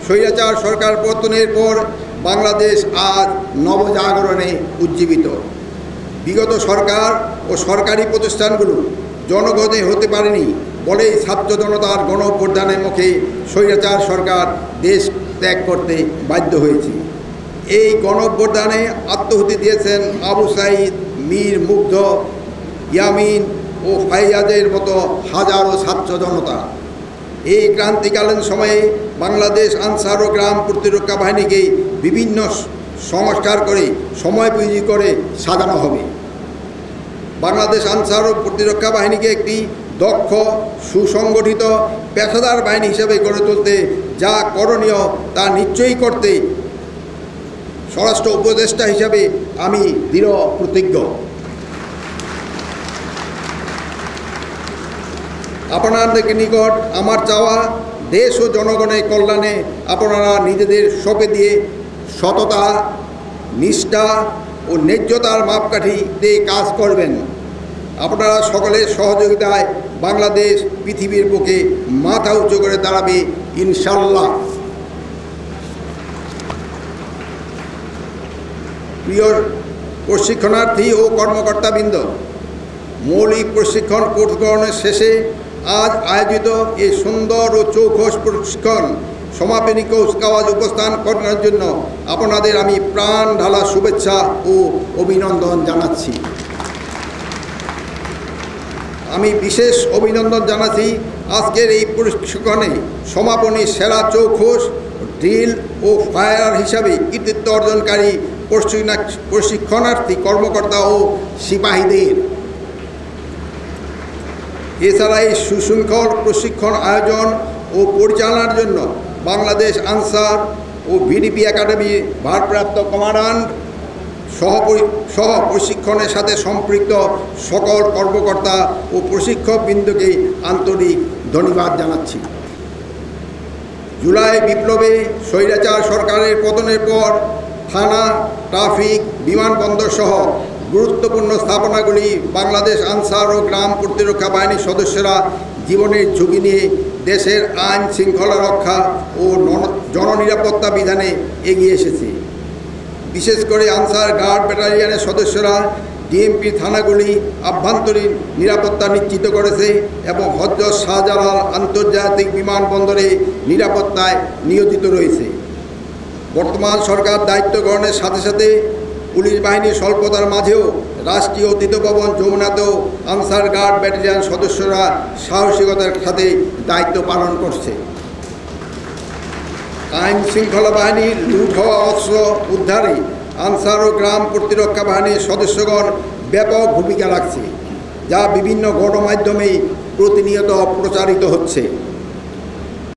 স্বৈরাচার সরকার পতনের পর বাংলাদেশ আজ নবজাগরণে উজ্জীবিত। বিগত সরকার ও সরকারি প্রতিষ্ঠানগুলো জনগণে হতে পারেনি বলেই ছাত্র জনতার গণ অভ্যুত্থানের মুখে স্বৈরাচার সরকার দেশ ত্যাগ করতে বাধ্য হয়েছে। এই গণ অভ্যুত্থানে আত্মাহুতি দিয়েছেন আবু সাঈদ, মীর মুগ্ধ, ইয়ামিন ও ফাইয়াজের মতো হাজারো ছাত্র জনতা। এই ক্রান্তিকালীন সময়ে বাংলাদেশ আনসার ও গ্রাম প্রতিরক্ষা বাহিনীকে বিভিন্ন সংস্কার করে সময়োপযোগী করে সাজানো হবে। বাংলাদেশ আনসার ও প্রতিরক্ষা বাহিনীকে একটি দক্ষ, সুসংগঠিত, পেশাদার বাহিনী হিসেবে গড়ে তুলতে যা করণীয় তা নিশ্চয়ই করতে স্বরাষ্ট্র উপদেষ্টা হিসাবে আমি দৃঢ় প্রতিজ্ঞ। আপনাদের নিকট আমার চাওয়া, দেশ ও জনগণের কল্যাণে আপনারা নিজেদের সঁপে দিয়ে সততা, নিষ্ঠা ও ন্যায্যতার মাপকাঠি দিয়ে কাজ করবেন। আপনারা সকলের সহযোগিতায় বাংলাদেশ পৃথিবীর বুকে মাথা উঁচু করে দাঁড়াবে ইনশাল্লাহ। প্রিয় প্রশিক্ষণার্থী ও কর্মকর্তাবৃন্দ, মৌলিক প্রশিক্ষণ কোর্স গ্রহণের শেষে আজ আয়োজিত এই সুন্দর ও চৌখস প্রশিক্ষণ সমাপনী কুচকাওয়াজ উপস্থান করার জন্য আপনাদের আমি প্রাণ ঢালা শুভেচ্ছা ও অভিনন্দন জানাচ্ছি। আমি বিশেষ অভিনন্দন জানাচ্ছি আজকের এই প্রশিক্ষণে সমাপনী সেরা চৌখস, ড্রিল ও ফায়ার হিসাবে কৃতিত্ব অর্জনকারী প্রশিক্ষণার্থী কর্মকর্তা ও সিপাহীদের। এছাড়া এই সুশৃঙ্খল প্রশিক্ষণ আয়োজন ও পরিচালনার জন্য বাংলাদেশ আনসার ও ভিডিপি একাডেমি ভারপ্রাপ্ত কমান্ডান্ট সহ প্রশিক্ষণের সাথে সম্পৃক্ত সকল কর্মকর্তা ও প্রশিক্ষকবৃন্দকে আন্তরিক ধন্যবাদ জানাচ্ছি। জুলাই বিপ্লবে স্বৈরাচার সরকারের পতনের পর থানা, ট্রাফিক, বিমানবন্দর সহ গুরুত্বপূর্ণ স্থাপনাগুলি বাংলাদেশ আনসার ও গ্রাম প্রতিরক্ষা বাহিনীর সদস্যরা জীবনের ঝুঁকি নিয়ে দেশের আইন শৃঙ্খলা রক্ষা ও জননিরাপত্তা বিধানে এগিয়ে এসেছে। বিশেষ করে আনসার গার্ড ব্যাটালিয়নের সদস্যরা ডিএমপি থানাগুলি আভ্যন্তরীণ নিরাপত্তা নিশ্চিত করেছে এবং হযরত শাহজালাল আন্তর্জাতিক বিমানবন্দরে নিরাপত্তায় নিয়োজিত রয়েছে। বর্তমান সরকার দায়িত্ব গ্রহণের সাথে সাথে পুলিশ বাহিনীর স্বল্পতার মাঝেও রাষ্ট্রীয় অতিথি ভবন যমুনাতেও আনসার গার্ড ব্যাটালিয়ন সদস্যরা সাহসিকতার সাথে দায়িত্ব পালন করছে। আইন শৃঙ্খলা বাহিনীর লুট হওয়া অস্ত্র উদ্ধারে আনসার ও গ্রাম প্রতিরক্ষা বাহিনীর সদস্যগণ ব্যাপক ভূমিকা রাখছে, যা বিভিন্ন গণমাধ্যমেই প্রতিনিয়ত প্রচারিত হচ্ছে।